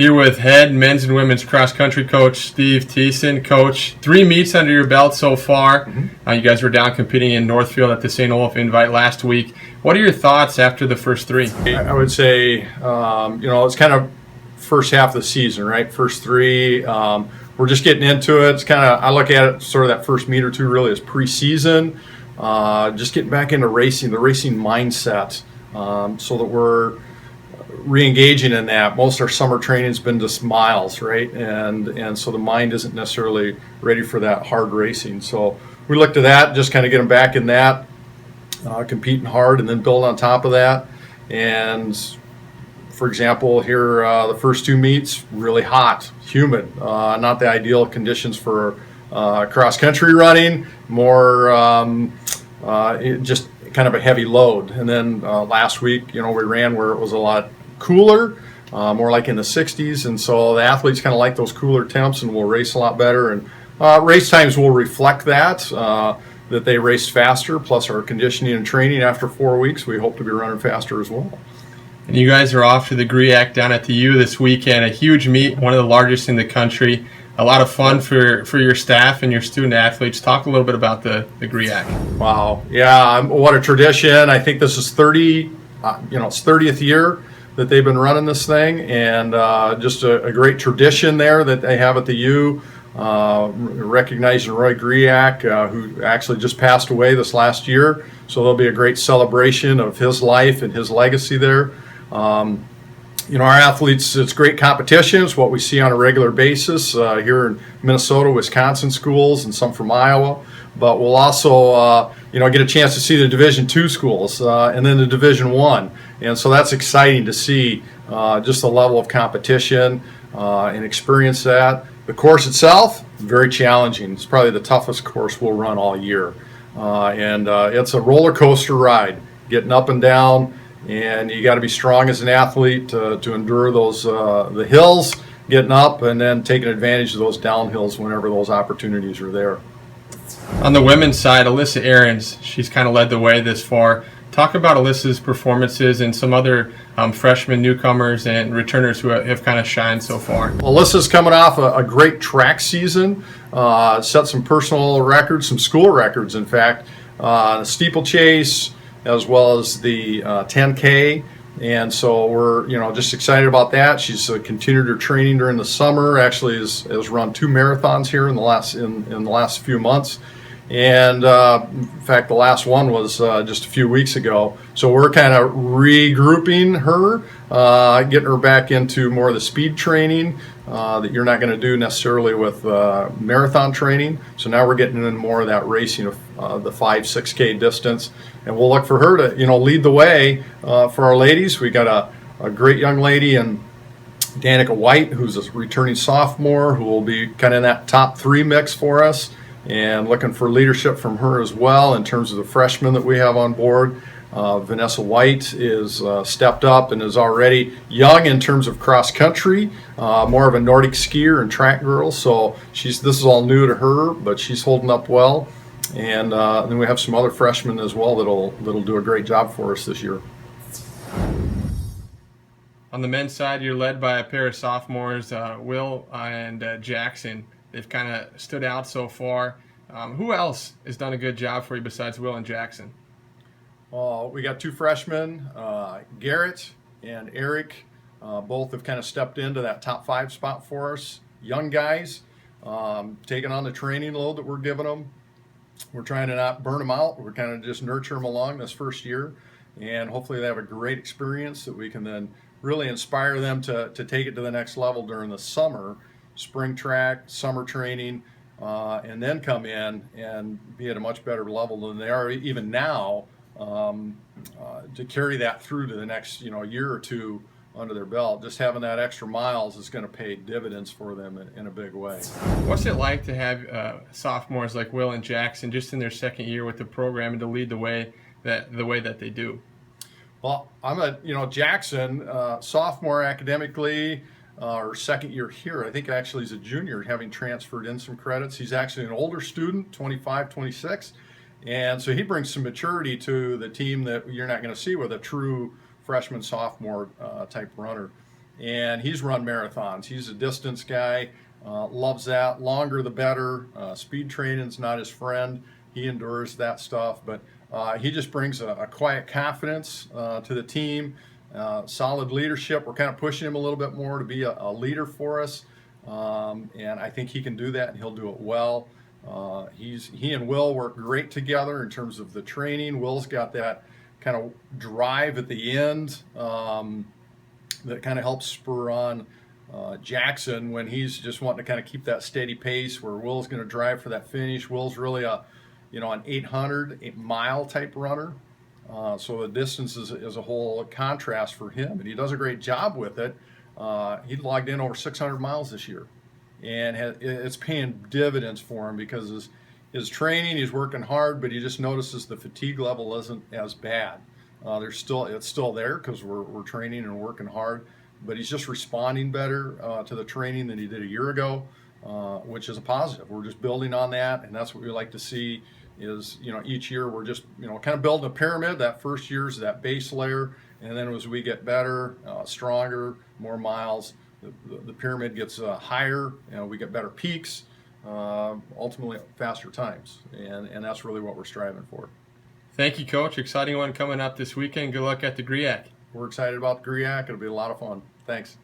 Here with head men's and women's cross country coach Steve Thiessen. Coach, 3 meets under your belt so far. You guys were down competing in Northfield at the St. Olaf Invite last week. What are your thoughts after the first 3? I would say, it's kind of first half of the season, right? First 3, we're just getting into it. It's kind of, I look at it sort of that first meet or 2 really as preseason, just getting back into racing, the racing mindset, so that we're re-engaging in that. Most of our summer training's been just miles, right? And so the mind isn't necessarily ready for that hard racing. So we looked at that, just kind of get them back in that, competing hard, and then build on top of that. And for example, here the first 2 meets, really hot, humid, not the ideal conditions for cross country running, more just kind of a heavy load. And then last week, we ran where it was a lot cooler, more like in the 60s, and so the athletes kind of like those cooler temps and will race a lot better, and race times will reflect that they race faster, plus our conditioning and training after 4 weeks, we hope to be running faster as well. And you guys are off to the GRIAC down at the U this weekend, a huge meet, one of the largest in the country. A lot of fun for your staff and your student athletes. Talk a little bit about the GRIAC. Wow, yeah, what a tradition. I think this is it's 30th year that they've been running this thing, and just a great tradition there that they have at the U. Recognizing Roy GRIAC, who actually just passed away this last year, so there'll be a great celebration of his life and his legacy there. Our athletes, it's great competition. It's what we see on a regular basis here in Minnesota, Wisconsin schools, and some from Iowa. But we'll also, get a chance to see the Division II schools and then the Division I. And so that's exciting to see just the level of competition and experience that. The course itself, very challenging. It's probably the toughest course we'll run all year. And it's a roller coaster ride, getting up and down. And you got to be strong as an athlete to endure those the hills, getting up, and then taking advantage of those downhills whenever those opportunities are there. On the women's side, Alyssa Ahrens, she's kind of led the way this far. Talk about Alyssa's performances and some other freshman newcomers and returners who have kind of shined so far. Alyssa's coming off a great track season, set some personal records, some school records, in fact, steeplechase, as well as the 10K, and so we're just excited about that. She's continued her training during the summer. Actually, has run 2 marathons here in the last few months, and in fact, the last one was just a few weeks ago. So we're kind of regrouping her, getting her back into more of the speed training that you're not going to do necessarily with marathon training. So now we're getting into more of that racing of the 5-6K distance, and we'll look for her to lead the way for our ladies. We got a great young lady in Danica White, who's a returning sophomore, who will be kind of in that top 3 mix for us, and looking for leadership from her as well in terms of the freshmen that we have on board. Vanessa White is stepped up and is already young in terms of cross country, more of a Nordic skier and track girl. So this is all new to her, but she's holding up well. And then we have some other freshmen as well that'll do a great job for us this year. On the men's side, you're led by a pair of sophomores, Will and Jackson. They've kind of stood out so far. Who else has done a good job for you besides Will and Jackson? We got 2 freshmen, Garrett and Eric. Both have kind of stepped into that top 5 spot for us. Young guys, taking on the training load that we're giving them. We're trying to not burn them out. We're kind of just nurture them along this first year, and hopefully they have a great experience that we can then really inspire them to take it to the next level during the summer, spring track, summer training, and then come in and be at a much better level than they are even now, to carry that through to the next year or 2 under their belt. Just having that extra miles is going to pay dividends for them in a big way. What's it like to have sophomores like Will and Jackson just in their second year with the program and to lead the way that they do? Well, I'm Jackson, sophomore academically, or second year here. I think actually he's a junior, having transferred in some credits. He's actually an older student, 25, 26. And so he brings some maturity to the team that you're not going to see with a true freshman, sophomore type runner. and he's run marathons. He's a distance guy, loves that. Longer the better. Speed training's not his friend. He endures that stuff, but he just brings a quiet confidence to the team, solid leadership. We're kind of pushing him a little bit more to be a leader for us, and I think he can do that, and he'll do it well. He and Will work great together in terms of the training. Will's got that kind of drive at the end that kind of helps spur on Jackson when he's just wanting to kind of keep that steady pace, where Will's going to drive for that finish. Will's really an 800-mile type runner. So the distance is a whole contrast for him, and he does a great job with it. He logged in over 600 miles this year, and it's paying dividends for him because his training, he's working hard, but he just notices the fatigue level isn't as bad. It's still there because we're training and working hard, but he's just responding better to the training than he did a year ago, which is a positive. We're just building on that, and that's what we like to see. Is each year we're just kind of building a pyramid. That first year is that base layer, and then as we get better, stronger, more miles, the pyramid gets higher, and we get better peaks, ultimately faster times, and that's really what we're striving for. Thank you, Coach. Exciting one coming up this weekend. Good luck at the GRIAC. We're excited about the GRIAC. It'll be a lot of fun. Thanks.